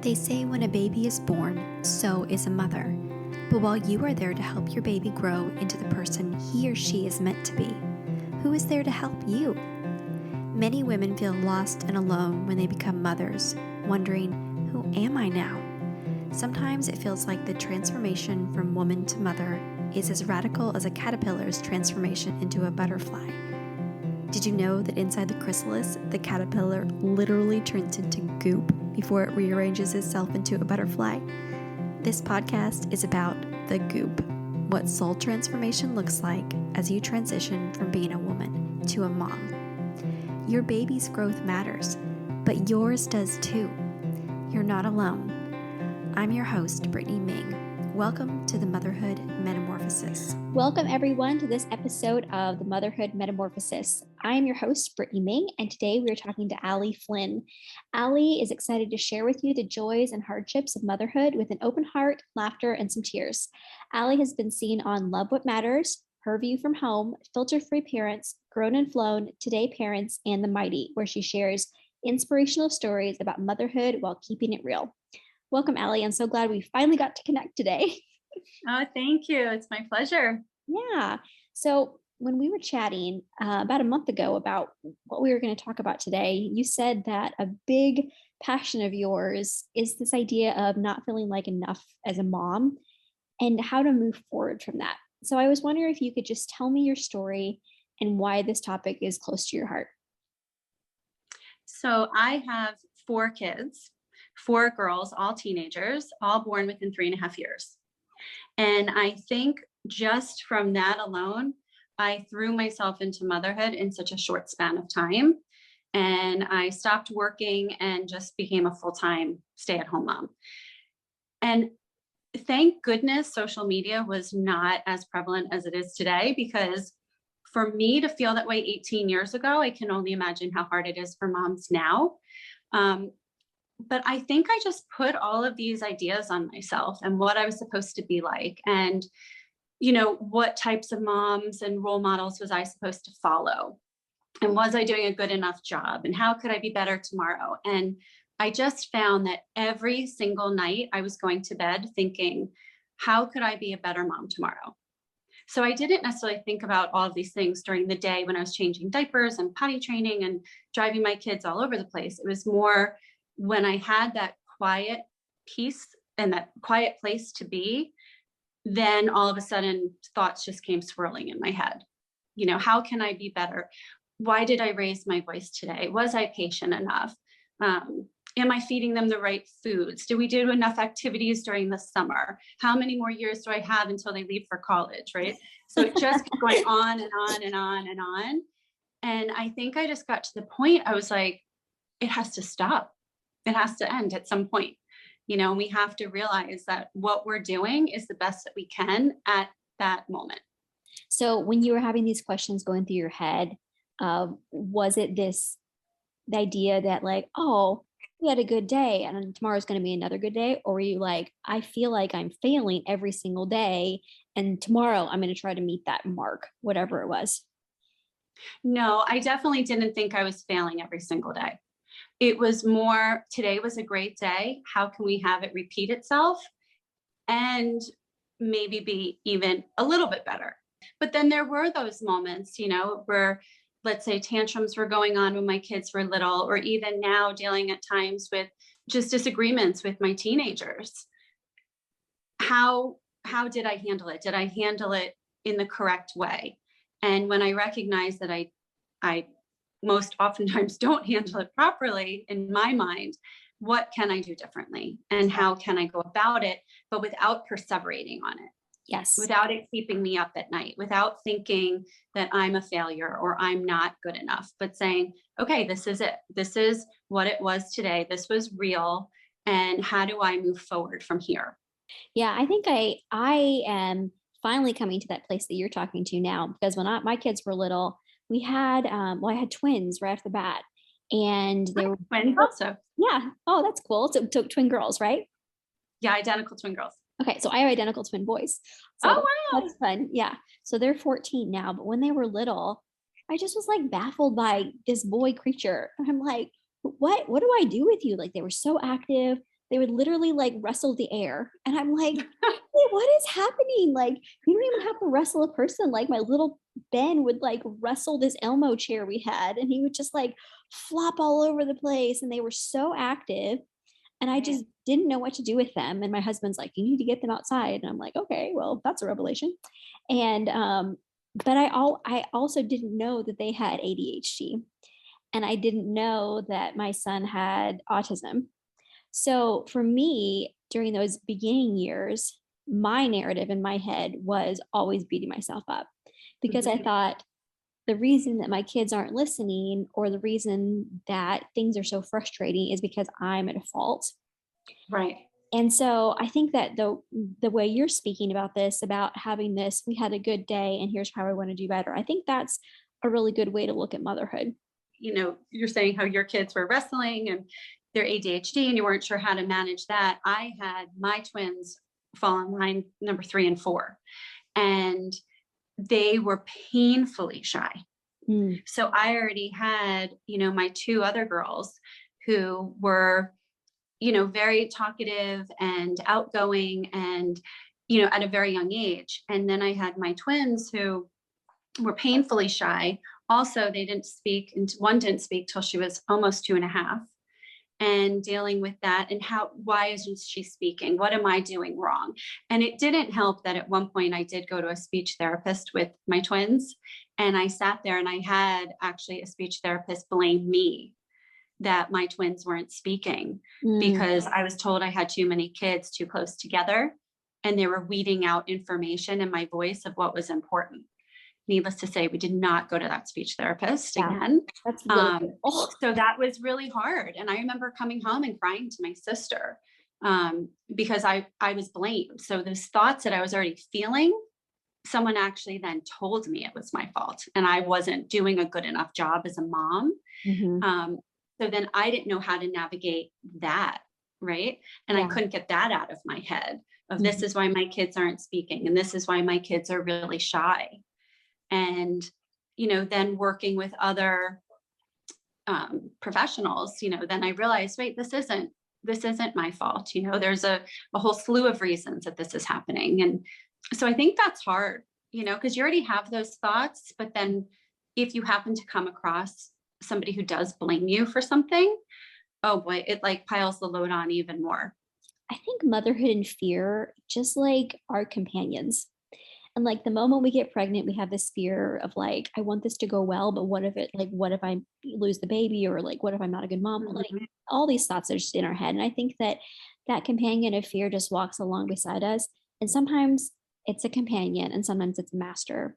They say when a baby is born, so is a mother. But while you are there to help your baby grow into the person he or she is meant to be, who is there to help you? Many women feel lost and alone when they become mothers, wondering, who am I now? Sometimes it feels like the transformation from woman to mother is as radical as a caterpillar's transformation into a butterfly. Did you know that inside the chrysalis, the caterpillar literally turns into goop before it rearranges itself into a butterfly? This podcast is about the goop, what soul transformation looks like as you transition from being a woman to a mom. Your baby's growth matters, but yours does too. You're not alone. I'm your host, Brittany Ming. Welcome to the Motherhood Metamorphosis. Welcome everyone to this episode of the Motherhood Metamorphosis. I am your host, Brittany Ming, and today we are talking to Allie Flynn. Allie is excited to share with you the joys and hardships of motherhood with an open heart, laughter, and some tears. Allie has been seen on Love What Matters, Her View from Home, Filter-Free Parents, Grown and Flown, Today Parents, and The Mighty, where she shares inspirational stories about motherhood while keeping it real. Welcome, Allie. I'm so glad we finally got to connect today. Oh, thank you. It's my pleasure. Yeah. So when we were chatting about a month ago about what we were going to talk about today, you said that a big passion of yours is this idea of not feeling like enough as a mom and how to move forward from that. So I was wondering if you could just tell me your story and why this topic is close to your heart. So I have 4 kids, 4 girls, all teenagers, all born within 3.5 years. And I think just from that alone, I threw myself into motherhood in such a short span of time. And I stopped working and just became a full-time stay-at-home mom. And thank goodness social media was not as prevalent as it is today, because for me to feel that way 18 years ago, I can only imagine how hard it is for moms now. But I think I just put all of these ideas on myself and what I was supposed to be like. And, what types of moms and role models was I supposed to follow? And was I doing a good enough job? And how could I be better tomorrow? And I just found that every single night I was going to bed thinking, how could I be a better mom tomorrow? So I didn't necessarily think about all of these things during the day when I was changing diapers and potty training and driving my kids all over the place. It was more when I had that quiet peace and that quiet place to be, then all of a sudden thoughts just came swirling in my head. How can I be better? Why did I raise my voice today? Was I patient enough? Am I feeding them the right foods? Do we do enough activities during the summer? How many more years do I have until they leave for college, right? So it just kept going on and on and on and on. And I think I just got to the point, I was like, it has to stop. It has to end at some point. And we have to realize that what we're doing is the best that we can at that moment. So when you were having these questions going through your head, was it the idea that like, oh, we had a good day and tomorrow's going to be another good day? Or were you like, I feel like I'm failing every single day and tomorrow I'm going to try to meet that mark, whatever it was? No, I definitely didn't think I was failing every single day. It was more, today was a great day. How can we have it repeat itself and maybe be even a little bit better? But then there were those moments, where let's say tantrums were going on when my kids were little, or even now dealing at times with just disagreements with my teenagers. How did I handle it? Did I handle it in the correct way? And when I recognized that I most oftentimes don't handle it properly in my mind, what can I do differently? And how can I go about it, but without perseverating on it? Yes. Without it keeping me up at night, without thinking that I'm a failure or I'm not good enough, but saying, okay, this is it. This is what it was today. This was real. And how do I move forward from here? Yeah, I think I am finally coming to that place that you're talking to now, because when my kids were little, we had, I had twins right off the bat, and they were twins also. Yeah. Oh, that's cool. So twin girls, right? Yeah. Identical twin girls. Okay. So I have identical twin boys. So oh, wow. That's fun. Yeah. So they're 14 now, but when they were little, I just was like baffled by this boy creature. I'm like, what do I do with you? Like, they were so active. they would literally like wrestle the air. And I'm like, hey, what is happening? Like, you don't even have to wrestle a person. Like my little Ben would like wrestle this Elmo chair we had, and he would just like flop all over the place. And they were so active. And I just didn't know what to do with them. And my husband's like, you need to get them outside. And I'm like, okay, well, that's a revelation. And but I also didn't know that they had ADHD. And I didn't know that my son had autism. So for me, during those beginning years, my narrative in my head was always beating myself up because I thought the reason that my kids aren't listening or the reason that things are so frustrating is because I'm at a fault. Right. And so I think that the way you're speaking about this, about having this, we had a good day and here's how I want to do better. I think that's a really good way to look at motherhood. You know, you're saying how your kids were wrestling and their ADHD and you weren't sure how to manage that. I had my twins fall in line number 3 and 4, and they were painfully shy. So I already had, you know, my 2 other girls who were, you know, very talkative and outgoing and, you know, at a very young age. And then I had my twins who were painfully shy. Also, they didn't speak, and one didn't speak till she was almost 2.5. And dealing with that and why isn't she speaking? What am I doing wrong? And it didn't help that at one point I did go to a speech therapist with my twins. And I sat there and I had actually a speech therapist blame me that my twins weren't speaking because I was told I had too many kids too close together and they were weeding out information in my voice of what was important. Needless to say, we did not go to that speech therapist again. That's really so that was really hard. And I remember coming home and crying to my sister because I was blamed. So those thoughts that I was already feeling, someone actually then told me it was my fault and I wasn't doing a good enough job as a mom. So then I didn't know how to navigate that. Right. And I couldn't get that out of my head of this is why my kids aren't speaking. And this is why my kids are really shy. And, you know, then working with other professionals, you know, then I realized, wait, this isn't my fault. You know, there's a whole slew of reasons that this is happening. And so I think that's hard, you know, because you already have those thoughts, but then if you happen to come across somebody who does blame you for something, oh boy, it like piles the load on even more. I think motherhood and fear, just like our companions. And like the moment we get pregnant, we have this fear of like, I want this to go well, but what if I lose the baby, or like, what if I'm not a good mom? Like all these thoughts are just in our head. And I think that that companion of fear just walks along beside us. And sometimes it's a companion and sometimes it's a master.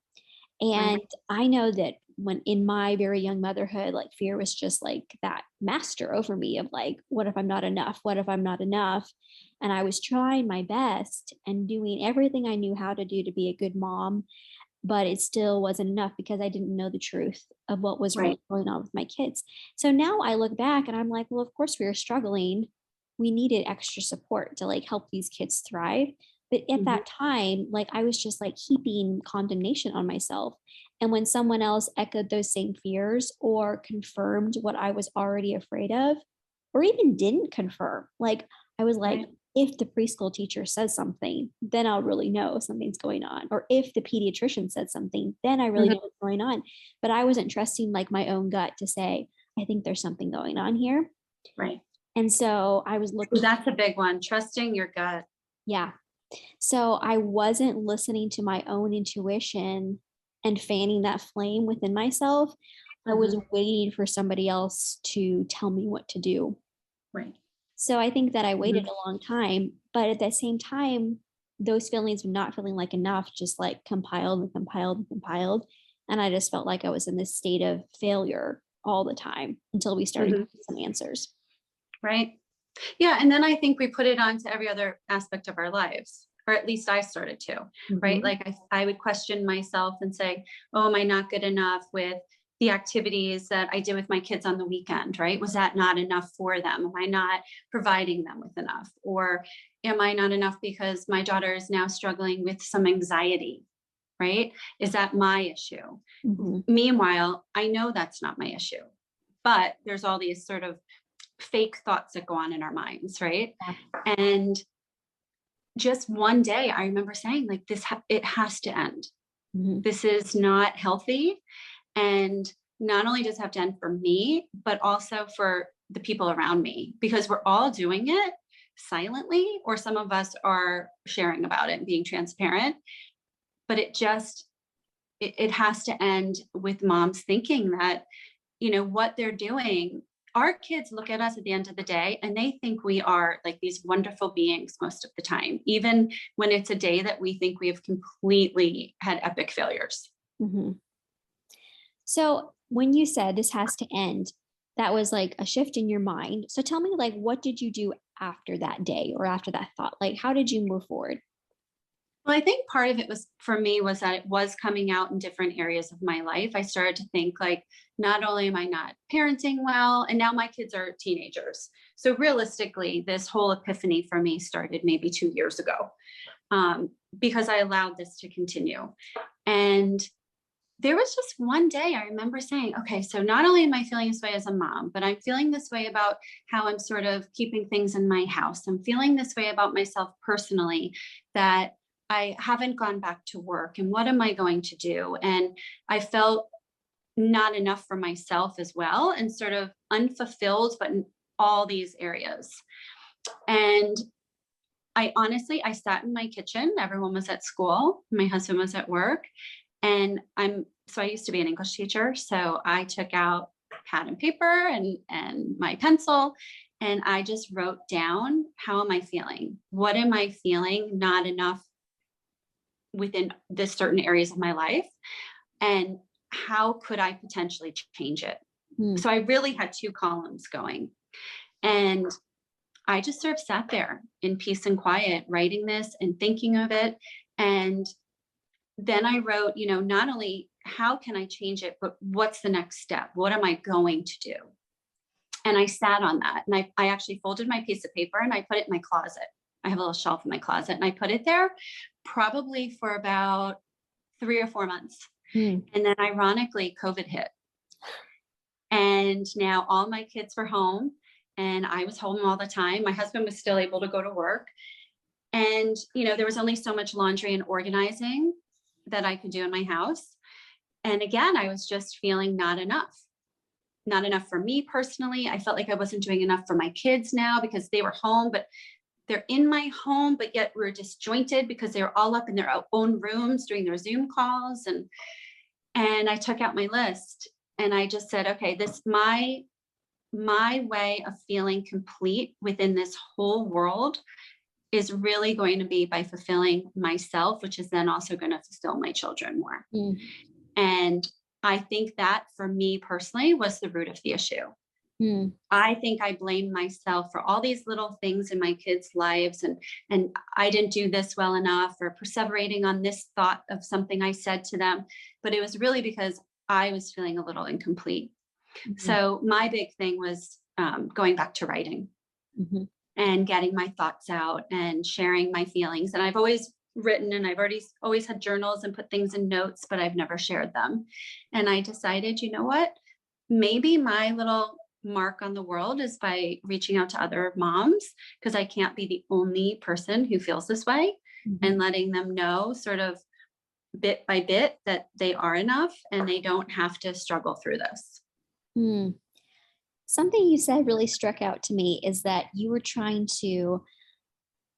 And I know that when in my very young motherhood, like fear was just like that master over me of like, what if I'm not enough? What if I'm not enough? And I was trying my best and doing everything I knew how to do to be a good mom, but it still wasn't enough because I didn't know the truth of what was really going on with my kids. So now I look back and I'm like, well, of course we were struggling. We needed extra support to like help these kids thrive. But at that time, like I was just like heaping condemnation on myself. And when someone else echoed those same fears or confirmed what I was already afraid of, or even didn't confirm, like I was like, if the preschool teacher says something, then I'll really know something's going on. Or if the pediatrician said something, then I really know what's going on. But I wasn't trusting like my own gut to say, I think there's something going on here. Right. And so I was looking. That's a big one. Trusting your gut. Yeah. So I wasn't listening to my own intuition and fanning that flame within myself. I was waiting for somebody else to tell me what to do. Right. So I think that I waited a long time, but at the same time, those feelings of not feeling like enough just like compiled and compiled and compiled. And I just felt like I was in this state of failure all the time until we started getting some answers. Right. Yeah. And then I think we put it on to every other aspect of our lives, or at least I started to, right? Like I would question myself and say, oh, am I not good enough with the activities that I did with my kids on the weekend, right? Was that not enough for them? Am I not providing them with enough? Or am I not enough because my daughter is now struggling with some anxiety, right? Is that my issue? Meanwhile, I know that's not my issue, but there's all these sort of fake thoughts that go on in our minds, right? Yeah. And just one day I remember saying like it has to end. Mhm. This is not healthy. And not only does it have to end for me, but also for the people around me, because we're all doing it silently, or some of us are sharing about it and being transparent. But it has to end with moms thinking that, what they're doing. Our kids look at us at the end of the day and they think we are like these wonderful beings most of the time, even when it's a day that we think we have completely had epic failures. Mhm. So when you said this has to end, that was like a shift in your mind. So tell me, like, what did you do after that day or after that thought? Like, how did you move forward? Well, I think part of it was for me was that it was coming out in different areas of my life. I started to think like, not only am I not parenting well, and now my kids are teenagers. So realistically, this whole epiphany for me started maybe 2 years ago, because I allowed this to continue. And there was just one day I remember saying, okay, so not only am I feeling this way as a mom, but I'm feeling this way about how I'm sort of keeping things in my house. I'm feeling this way about myself personally, that I haven't gone back to work. And what am I going to do? And I felt not enough for myself as well, and sort of unfulfilled, but in all these areas. And I sat in my kitchen. Everyone was at school. My husband was at work. And I used to be an English teacher. So I took out pad and paper and my pencil, and I just wrote down, how am I feeling? What am I feeling not enough within this certain areas of my life? And how could I potentially change it? Hmm. So I really had two columns going. And I just sort of sat there in peace and quiet, writing this and thinking of it. And then I wrote, not only how can I change it, but what's the next step? What am I going to do? And I sat on that. And I actually folded my piece of paper and I put it in my closet. I have a little shelf in my closet, and I put it there probably for about 3 or 4 months. Hmm. And then ironically, COVID hit. And now all my kids were home and I was home all the time. My husband was still able to go to work. And, there was only so much laundry and organizing that I could do in my house. And again, I was just feeling not enough for me personally. I felt like I wasn't doing enough for my kids now, because they were home, but they're in my home, but yet we're disjointed because they were all up in their own rooms doing their Zoom calls. And I took out my list and I just said, okay, this my way of feeling complete within this whole world is really going to be by fulfilling myself, which is then also going to fulfill my children more. Hmm. And I think that for me personally was the root of the issue. Hmm. I think I blamed myself for all these little things in my kids' lives, and I didn't do this well enough, or perseverating on this thought of something I said to them. But it was really because I was feeling a little incomplete. Mhm. So my big thing was going back to writing. Mhm. And getting my thoughts out and sharing my feelings. And I've always written, and I've always had journals and put things in notes, but I've never shared them. And I decided, you know what? Maybe my little mark on the world is by reaching out to other moms, because I can't be the only person who feels this way, Mhm. and letting them know sort of bit by bit that they are enough and they don't have to struggle through this. Hmm. Something you said really struck out to me is that you were trying to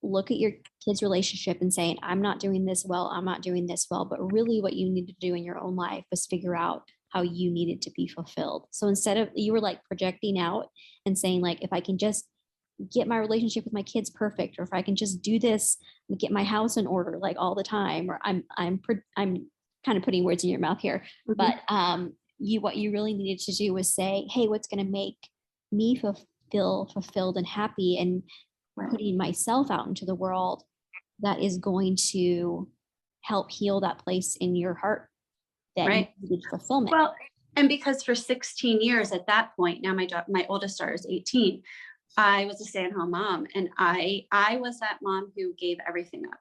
look at your kids' relationship and saying, I'm not doing this well, I'm not doing this well. But really, what you needed to do in your own life was figure out how you needed to be fulfilled. So instead of, you were like projecting out and saying, like, if I can just get my relationship with my kids perfect, or if I can just do this, get my house in order like all the time, or I'm kind of putting words in your mouth here, Mhm. but what you really needed to do was say, hey, what's going to make me feel fulfilled and happy, and putting myself out into the world that is going to help heal that place in your heart that you Right. needed fulfillment. Well, and because for 16 years at that point, now my oldest daughter is 18, I was a stay-at-home mom, and I was that mom who gave everything up.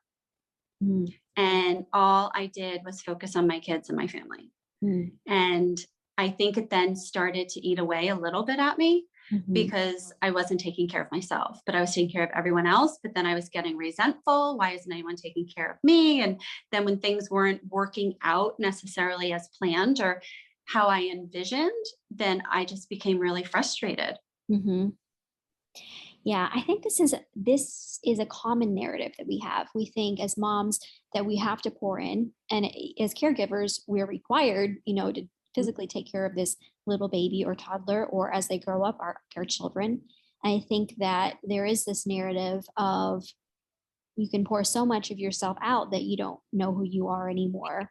Mm. And all I did was focus on my kids and my family. Mm. And I think it then started to eat away a little bit at me. because I wasn't taking care of myself, but I was taking care of everyone else. But then I was getting resentful. Why isn't anyone taking care of me? And then when things weren't working out necessarily as planned or how I envisioned, then I just became really frustrated. Mm-hmm. Yeah, I think this is a common narrative that we have. We think as moms that we have to pour in, and as caregivers, we're required, to physically take care of this little baby or toddler, or as they grow up, our children. And I think that there is this narrative of you can pour so much of yourself out that you don't know who you are anymore.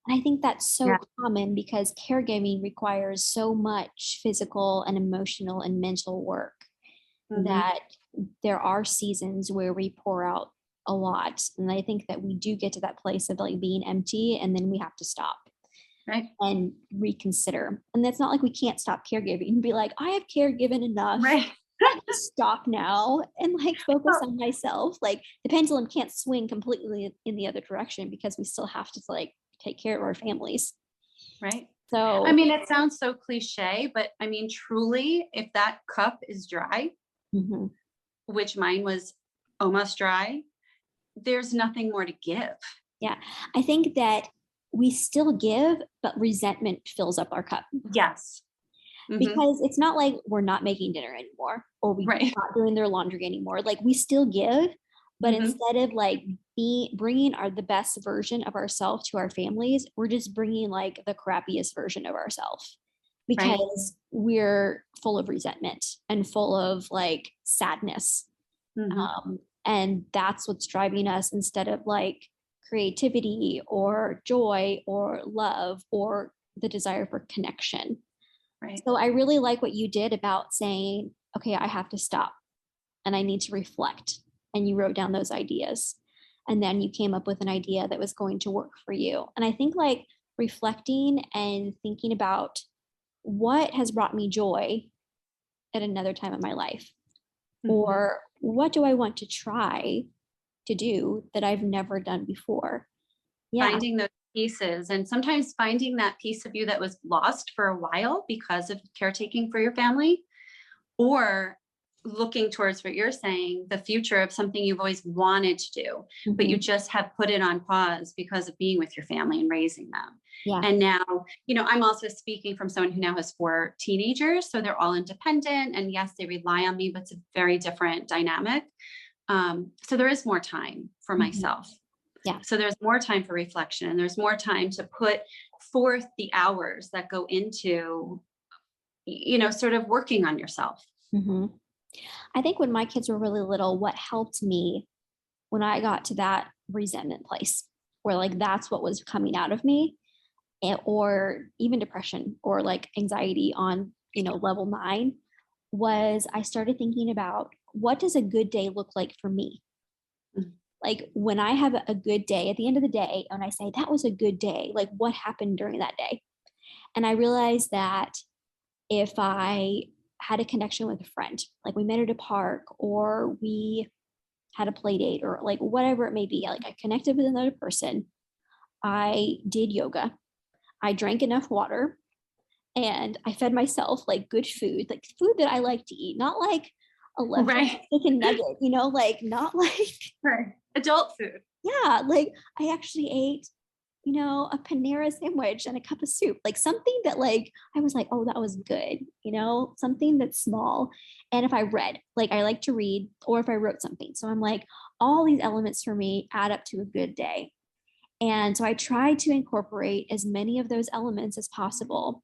And I think that's so common because caregiving requires so much physical and emotional and mental work that there are seasons where we pour out a lot. And I think that we do get to that place of like being empty, and then we have to stop and reconsider. And that's not like we can't stop caregiving and be like, I have caregiven enough. Right. Let me stop now and like focus on myself. Like the pendulum can't swing completely in the other direction because we still have to like take care of our families. Right. So, I mean, it sounds so cliche, but I mean, truly, if that cup is dry, which mine was almost dry, there's nothing more to give. Yeah. I think that we still give, but resentment fills up our cup. Yes. Because it's not like we're not making dinner anymore or we're not doing their laundry anymore. Like we still give, but instead of like bringing the best version of ourselves to our families, we're just bringing like the crappiest version of ourselves because we're full of resentment and full of like sadness. And that's what's driving us instead of like creativity or joy or love or the desire for connection. So I really like what you did about saying, okay, I have to stop and I need to reflect. And you wrote down those ideas. And then you came up with an idea that was going to work for you. And I think like reflecting and thinking about what has brought me joy at another time in my life, or what do I want to try to do that I've never done before? Finding those pieces, and sometimes finding that piece of you that was lost for a while because of caretaking for your family, or looking towards what you're saying, the future of something you've always wanted to do, but you just have put it on pause because of being with your family and raising them. And now, I'm also speaking from someone who now has 4 teenagers, so they're all independent, and yes, they rely on me, but it's a very different dynamic. So there is more time for myself. So there's more time for reflection, and there's more time to put forth the hours that go into, sort of working on yourself. I think when my kids were really little, what helped me when I got to that resentment place where like that's what was coming out of me, or even depression or like anxiety on, level 9, was I started thinking about what does a good day look like for me? Like when I have a good day at the end of the day, and I say, that was a good day, like what happened during that day? And I realized that if I had a connection with a friend, like we met at a park or we had a play date or like whatever it may be, like I connected with another person, I did yoga, I drank enough water, and I fed myself like good food, like food that I like to eat, not like a leftover chicken nugget, like not like adult food. Yeah, like I actually ate, a Panera sandwich and a cup of soup, like something that like I was like, oh, that was good, something that's small. And if I read, like I like to read, or if I wrote something. So I'm like, all these elements for me add up to a good day. And so I try to incorporate as many of those elements as possible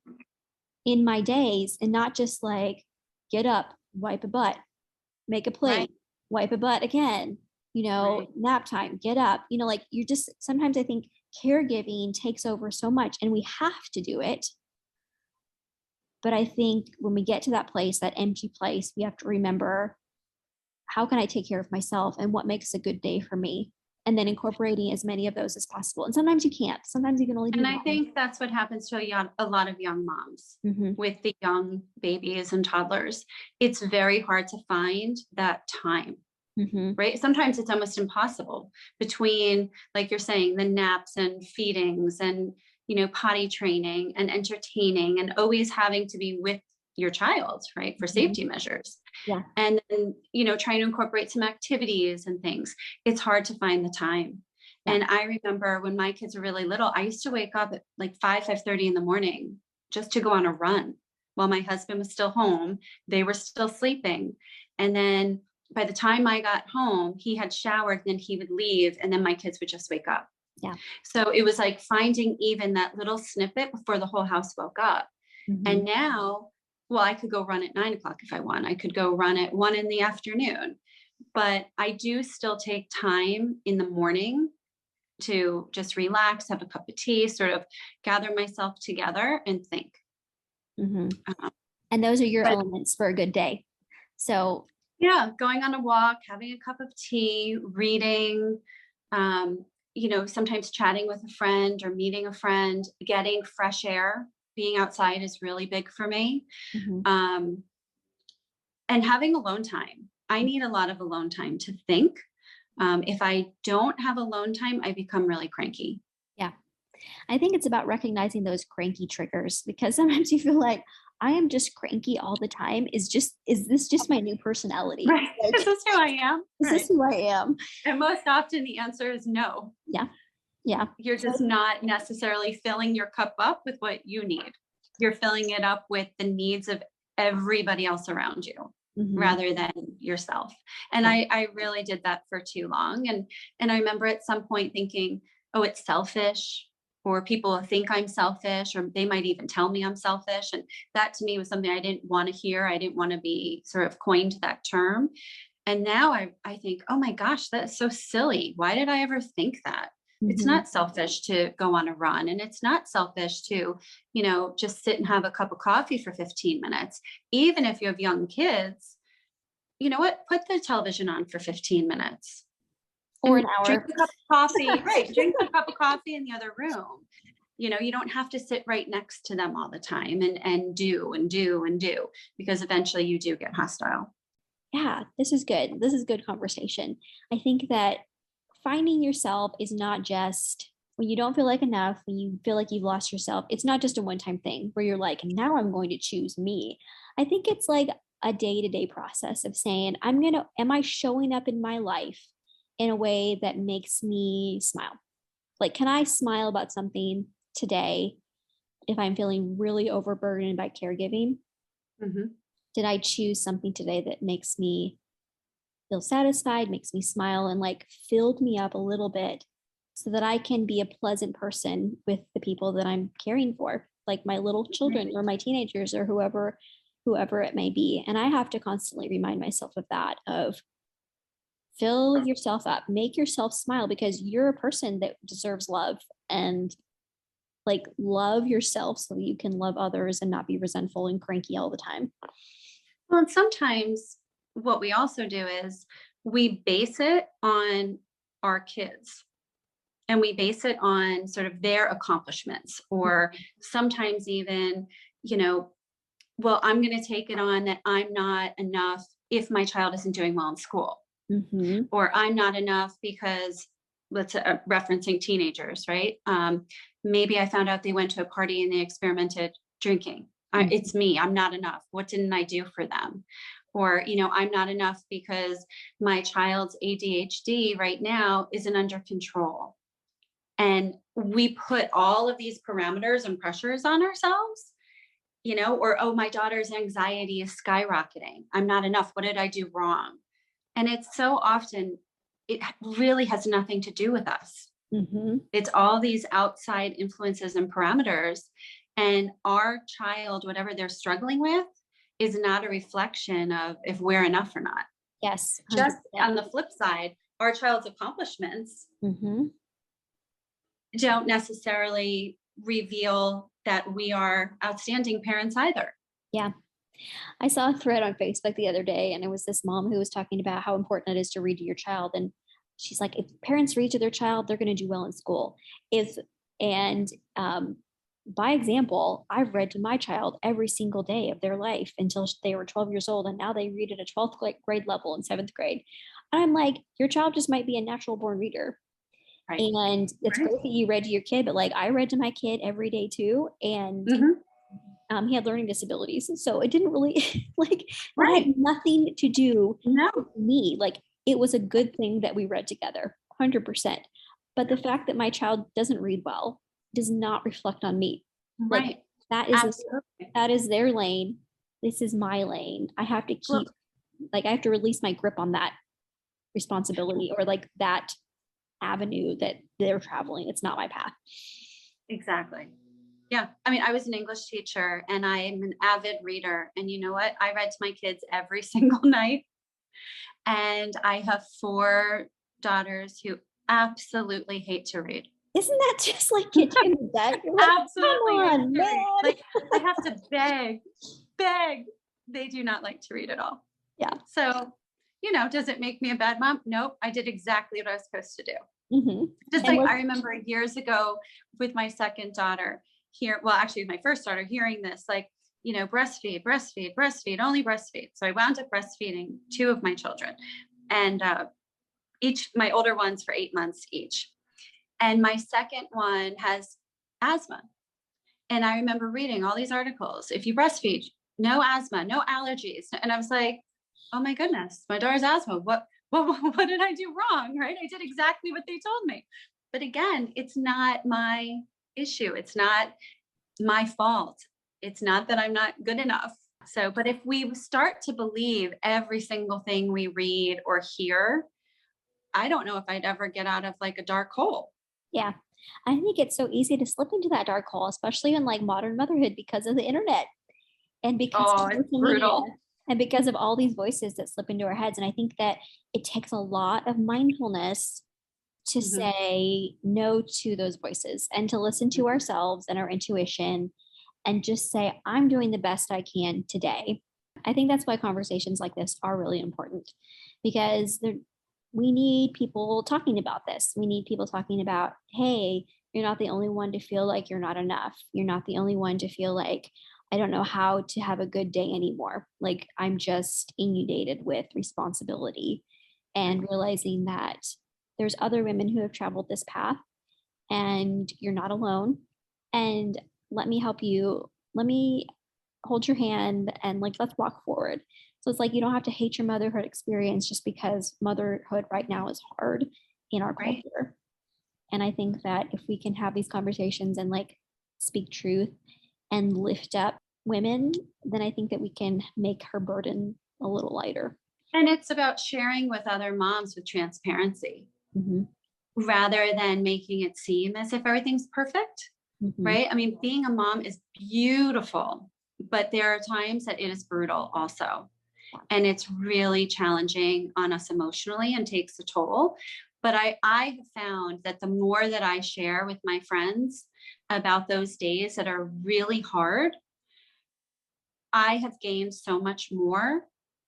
in my days, and not just like get up, wipe a butt, make a plate, wipe a butt again, nap time, get up, like you're just, sometimes I think caregiving takes over so much and we have to do it. But I think when we get to that place, that empty place, we have to remember, how can I take care of myself and what makes a good day for me? And then incorporating as many of those as possible. And sometimes you can't. Sometimes you can only do And one. I think that's what happens to a lot of young moms with the young babies and toddlers. It's very hard to find that time, right? Sometimes it's almost impossible between, like you're saying, the naps and feedings and, potty training and entertaining and always having to be with your child, right? For safety measures. Yeah. And then, trying to incorporate some activities and things. It's hard to find the time. Yeah. And I remember when my kids were really little, I used to wake up at like 5:30 in the morning just to go on a run while my husband was still home. They were still sleeping. And then by the time I got home, he had showered, then he would leave, and then my kids would just wake up. Yeah. So it was like finding even that little snippet before the whole house woke up. And now, well, I could go run at 9 o'clock if I want. I could go run at 1 in the afternoon, but I do still take time in the morning to just relax, have a cup of tea, sort of gather myself together and think. And those are your elements for a good day. So yeah, going on a walk, having a cup of tea, reading, sometimes chatting with a friend or meeting a friend, getting fresh air, being outside is really big for me. And having alone time. I need a lot of alone time to think. If I don't have alone time, I become really cranky. Yeah. I think it's about recognizing those cranky triggers, because sometimes you feel like I am just cranky all the time. Is this just my new personality? Right. Like, is this who I am? Is this who I am? And most often the answer is no. Yeah. Yeah. You're just not necessarily filling your cup up with what you need. You're filling it up with the needs of everybody else around you. Rather than yourself. And I really did that for too long. And I remember at some point thinking, oh, it's selfish, or people think I'm selfish, or they might even tell me I'm selfish. And that to me was something I didn't want to hear. I didn't want to be sort of coined that term. And now I think, oh my gosh, that's so silly. Why did I ever think that? It's not selfish to go on a run, and it's not selfish to, just sit and have a cup of coffee for 15 minutes. Even if you have young kids, you know what? Put the television on for 15 minutes. Or an hour. Drink a cup of coffee, right? Drink a cup of coffee in the other room. You don't have to sit right next to them all the time and do, because eventually you do get hostile. Yeah, this is good. This is good conversation. I think that finding yourself is not just when you don't feel like enough, when you feel like you've lost yourself. It's not just a one-time thing where you're like, now I'm going to choose me. I think it's like a day-to-day process of saying, am I showing up in my life in a way that makes me smile? Like, can I smile about something today if I'm feeling really overburdened by caregiving? Did I choose something today that makes me feel satisfied, makes me smile, and like filled me up a little bit so that I can be a pleasant person with the people that I'm caring for, like my little children or my teenagers or whoever it may be. And I have to constantly remind myself of that, of fill yourself up, make yourself smile, because you're a person that deserves love, and like love yourself so that you can love others and not be resentful and cranky all the time. Well, and sometimes what we also do is we base it on our kids, and we base it on sort of their accomplishments, or sometimes even, well, I'm going to take it on that I'm not enough if my child isn't doing well in school, or I'm not enough because let's referencing teenagers, right? Maybe I found out they went to a party and they experimented drinking. It's me. I'm not enough. What didn't I do for them? Or, I'm not enough because my child's ADHD right now isn't under control. And we put all of these parameters and pressures on ourselves, or, oh, my daughter's anxiety is skyrocketing. I'm not enough. What did I do wrong? And it's so often, it really has nothing to do with us. It's all these outside influences and parameters. And our child, whatever they're struggling with, is not a reflection of if we're enough or not. Yes. 100%. Just on the flip side, our child's accomplishments don't necessarily reveal that we are outstanding parents either. Yeah. I saw a thread on Facebook the other day, and it was this mom who was talking about how important it is to read to your child. And she's like, if parents read to their child, they're going to do well in school. By example, I've read to my child every single day of their life until they were 12 years old. And now they read at a 12th grade level in 7th grade. And I'm like, your child just might be a natural born reader. Right. And it's great that you read to your kid, but like I read to my kid every day too. And He had learning disabilities. So it didn't really like, Right. it had nothing to do No. with me. Like it was a good thing that we read together, 100%. But the fact that my child doesn't read well does not reflect on me. Right. Like that is their lane. This is my lane. I have to keep, like, I have to release my grip on that responsibility or like that avenue that they're traveling. It's not my path. Exactly. Yeah. I mean, I was an English teacher and I'm an avid reader. And you know what? I read to my kids every single night. And I have 4 daughters who absolutely hate to read. Isn't that just like get you in debt? Like, Absolutely. come on, man. Like I have to beg. They do not like to read at all. Yeah. So, does it make me a bad mom? Nope. I did exactly what I was supposed to do. Mm-hmm. Just like I remember years ago with my second daughter actually my first daughter hearing this, like, breastfeed, only breastfeed. So I wound up breastfeeding 2 of my children and my older ones for 8 months each. And my second one has asthma. And I remember reading all these articles. If you breastfeed, no asthma, no allergies. And I was like, oh my goodness, my daughter's asthma. What did I do wrong? Right? I did exactly what they told me. But again, it's not my issue. It's not my fault. It's not that I'm not good enough. So, but if we start to believe every single thing we read or hear, I don't know if I'd ever get out of like a dark hole. Yeah. I think it's so easy to slip into that dark hole, especially in like modern motherhood because of the internet and because of social media and because of all these voices that slip into our heads. And I think that it takes a lot of mindfulness to say no to those voices and to listen to ourselves and our intuition and just say, I'm doing the best I can today. I think that's why conversations like this are really important because we need people talking about this. We need people talking about, hey, you're not the only one to feel like you're not enough. You're not the only one to feel like, I don't know how to have a good day anymore. Like I'm just inundated with responsibility and realizing that there's other women who have traveled this path and you're not alone. And let me help you. Let me hold your hand and like, let's walk forward. So it's like, you don't have to hate your motherhood experience just because motherhood right now is hard in our culture. And I think that if we can have these conversations and like speak truth and lift up women, then I think that we can make her burden a little lighter. And it's about sharing with other moms with transparency rather than making it seem as if everything's perfect, right? I mean, being a mom is beautiful, but there are times that it is brutal also. And it's really challenging on us emotionally and takes a toll. But I have found that the more that I share with my friends about those days that are really hard, I have gained so much more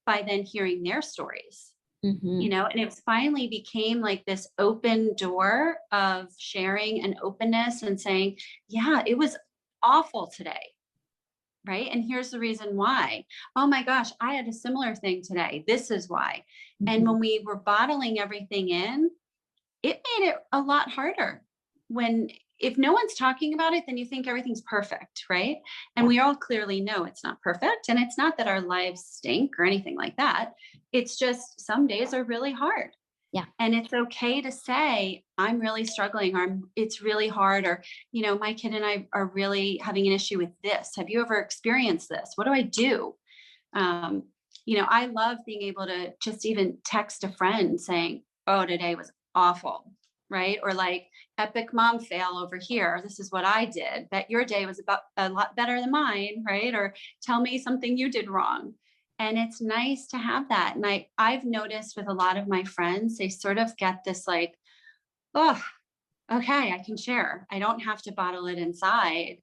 by then hearing their stories, and it finally became like this open door of sharing and openness and saying, yeah, it was awful today. Right. And here's the reason why. Oh my gosh, I had a similar thing today. This is why. And when we were bottling everything in, it made it a lot harder. If no one's talking about it, then you think everything's perfect. Right. And we all clearly know it's not perfect. And it's not that our lives stink or anything like that. It's just some days are really hard. Yeah. And it's okay to say, I'm really struggling, or it's really hard, or, my kid and I are really having an issue with this. Have you ever experienced this? What do I do? I love being able to just even text a friend saying, oh, today was awful. Right. Or like epic mom fail over here. This is what I did. Bet your day was about a lot better than mine. Right. Or tell me something you did wrong. And it's nice to have that. And I've noticed with a lot of my friends, they sort of get this like, oh, okay, I can share. I don't have to bottle it inside.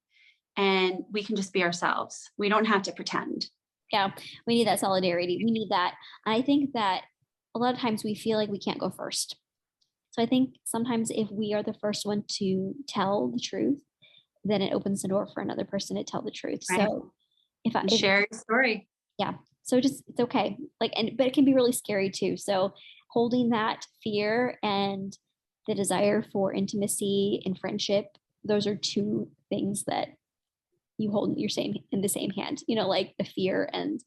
And we can just be ourselves. We don't have to pretend. Yeah, we need that solidarity. We need that. And I think that a lot of times we feel like we can't go first. So I think sometimes if we are the first one to tell the truth, then it opens the door for another person to tell the truth. Right. So if share your story. Yeah. So it's okay. But it can be really scary too. So holding that fear and the desire for intimacy and friendship, those are 2 things that you hold in the same hand, you know, like the fear and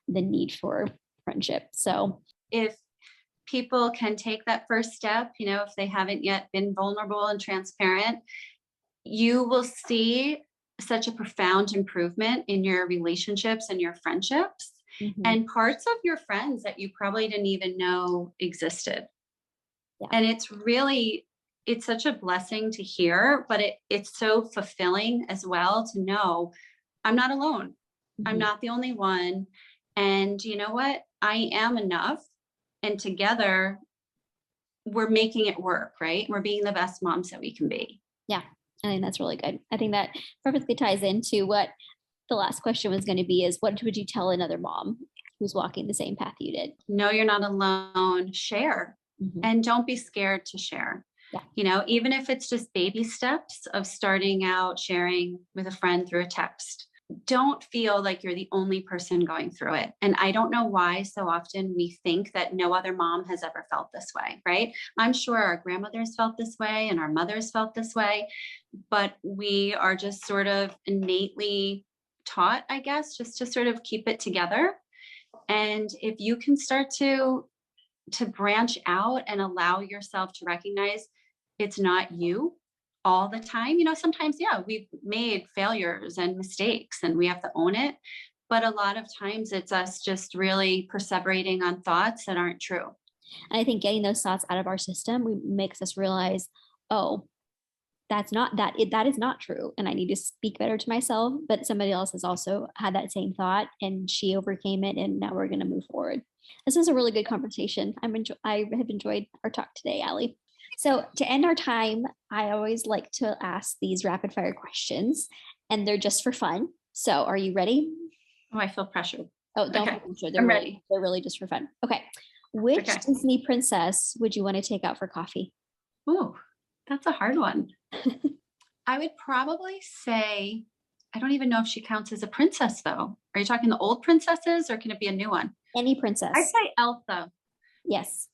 the need for friendship. So If people can take that first step, you know, if they haven't yet been vulnerable and transparent, you will see such a profound improvement in your relationships and your friendships mhm, and parts of your friends that you probably didn't even know existed. yeah. And it's such a blessing to hear, but it's so fulfilling as well to know I'm not alone. I'm Mhm. not the only one. And you know what? I am enough. And together we're making it work, right? We're being the best moms that we can be. Yeah, I think that's really good. I think that perfectly ties into what the last question was going to be is what would you tell another mom who's walking the same path you did? Know you're not alone. Share. Mhm. And don't be scared to share. Yeah. You know, even if it's just baby steps of starting out sharing with a friend through a text, don't feel like you're the only person going through it. And I don't know why so often we think that no other mom has ever felt this way, right? I'm sure our grandmothers felt this way and our mothers felt this way, but we are just sort of innately taught, I guess, just to sort of keep it together. And if you can start to branch out and allow yourself to recognize it's not you all the time. You know, sometimes, yeah, we've made failures and mistakes and we have to own it. But a lot of times it's us just really perseverating on thoughts that aren't true. And I think getting those thoughts out of our system makes us realize, oh, that is not true. And I need to speak better to myself. But somebody else has also had that same thought and she overcame it. And now we're going to move forward. This was a really good conversation. I have enjoyed our talk today, Allie. So to end our time, I always like to ask these rapid fire questions and they're just for fun. So are you ready? Oh, I feel pressured. Oh, don't Okay, feel sure. I'm ready. They're really just for fun. Okay. Which Okay. Disney princess would you want to take out for coffee? Ooh, that's a hard one. I would probably say, I don't even know if she counts as a princess though. Are you talking the old princesses or can it be a new one? Any I'd princess. say Elsa. Yes.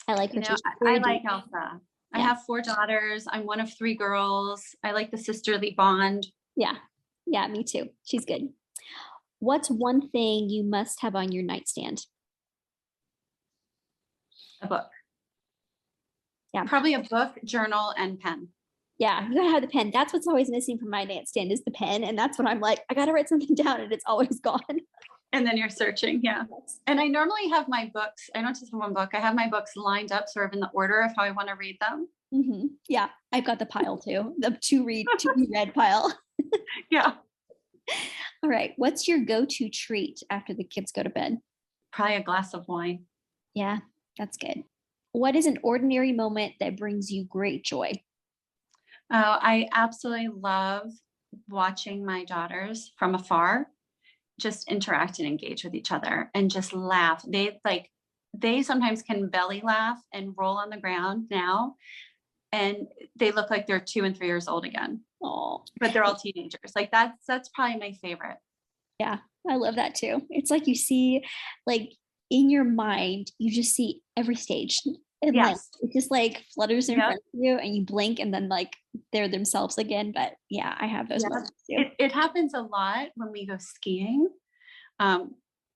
I like her You too. know, She's I very like deep. Elsa. I Yeah. have 4 daughters. I'm one of 3 girls. I like the sisterly bond. Yeah. Yeah, me too. She's good. What's one thing you must have on your nightstand? A book. Yeah. Probably a book, journal, and pen. Yeah. You gotta have the pen. That's what's always missing from my nightstand is the pen. And that's what I'm like, I gotta write something down and it's always gone. And then you're searching. Yeah. And I normally have my books. I don't just have one book. I have my books lined up sort of in the order of how I want to read them. Mm-hmm. Yeah. I've got the pile too. The to be read pile. Yeah. All right. What's your go-to treat after the kids go to bed? Probably a glass of wine. Yeah, that's good. What is an ordinary moment that brings you great joy? Oh, I absolutely love watching my daughters from afar just interact and engage with each other and just laugh. They sometimes can belly laugh and roll on the ground now. And they look like they're 2 and 3 years old again, Oh, but they're all teenagers. Like that's probably my favorite. yeah, I love that too. It's like you see, like in your mind, you just see every stage. And like Yes. it just like flutters in Yep. front of you and you blink and then like they're themselves again. But yeah, I have those Yeah. moments too. It happens a lot when we go skiing.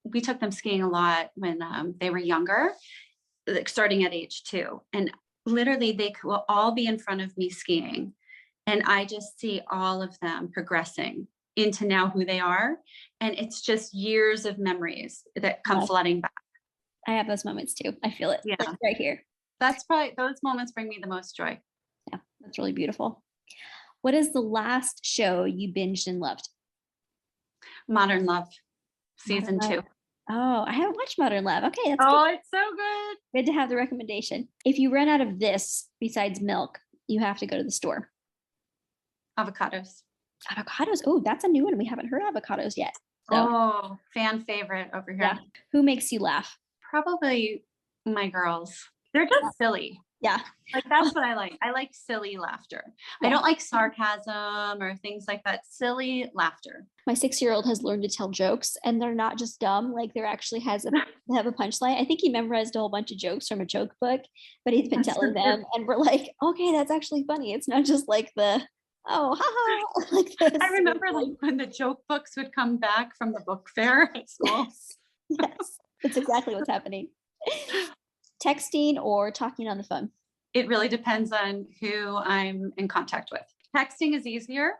We took them skiing a lot when they were younger, like starting at age 2. And literally will all be in front of me skiing. And I just see all of them progressing into now who they are. And it's just years of memories that come Yeah, flooding back. I have those moments too. I feel it Yeah. like right here. That's probably, those moments bring me the most joy. Yeah, that's really beautiful. What is the last show you binged and loved? Modern Love, Modern season 2. Love. Oh, I haven't watched Modern Love. Okay, that's Oh, good. it's so good. Good to have the recommendation. If you run out of this besides milk, you have to go to the store. Avocados. Avocados. Oh, that's a new one. We haven't heard avocados yet. So, Oh, fan favorite over here. yeah. Who makes you laugh? Probably my girls. They're just silly. Yeah. Like that's what I like. I like silly laughter. Yeah. I don't like sarcasm or things like that. Silly laughter. My 6-year-old has learned to tell jokes and they're not just dumb. Like they're actually they have a punchline. I think he memorized a whole bunch of jokes from a joke book, but he's been That's telling so them and we're like, okay, that's actually funny. It's not just like the Oh, haha, like this. I remember like when the joke books would come back from the book fair at school. Yes, yes, that's exactly what's happening. Texting or talking on the phone? It really depends on who I'm in contact with. Texting is easier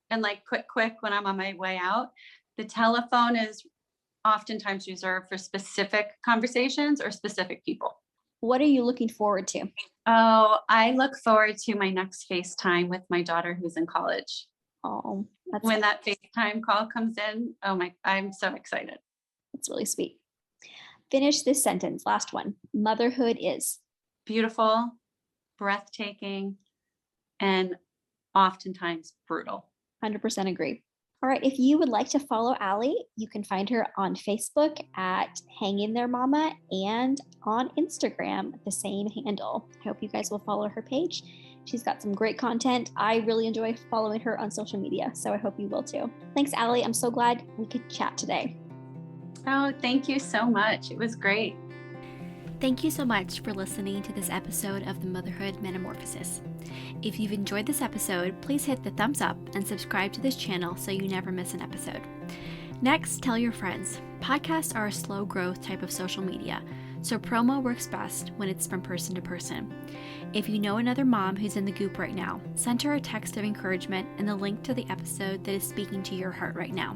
and like quick when I'm on my way out. The telephone is oftentimes reserved for specific conversations or specific people. What are you looking forward to? Oh, I look forward to my next FaceTime with my daughter who's in college. Oh, When that FaceTime call comes in, I'm so excited. that's really sweet. Finish this sentence. Last one. Motherhood is Beautiful, breathtaking, and oftentimes brutal. 100% agree. All right. If you would like to follow Allie, you can find her on Facebook at Hang In There Mama and on Instagram at the same handle. I hope you guys will follow her page. She's got some great content. I really enjoy following her on social media, so I hope you will too. Thanks, Allie. I'm so glad we could chat today. Oh, thank you so much. It was great. Thank you so much for listening to this episode of the Motherhood Metamorphosis. If you've enjoyed this episode, please hit the thumbs up and subscribe to this channel so you never miss an episode. Next, tell your friends. Podcasts are a slow growth type of social media, so promo works best when it's from person to person. If you know another mom who's in the goop right now, send her a text of encouragement and the link to the episode that is speaking to your heart right now.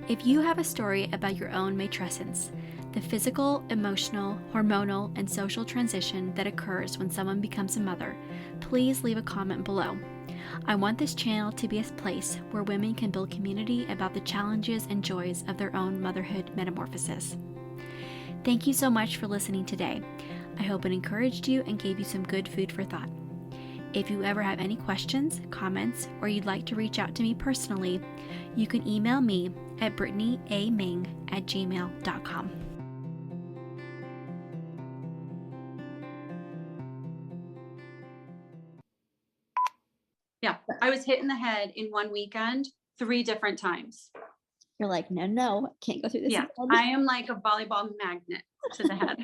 If you have a story about your own matrescence, the physical, emotional, hormonal, and social transition that occurs when someone becomes a mother, please leave a comment below. I want this channel to be a place where women can build community about the challenges and joys of their own motherhood metamorphosis. Thank you so much for listening today. I hope it encouraged you and gave you some good food for thought. If you ever have any questions, comments, or you'd like to reach out to me personally, you can email me at brittanyaming@gmail.com. Yeah, I was hit in the head in one weekend 3 different times. You're like, no, can't go through this. Yeah, again. I am like a volleyball magnet to the head.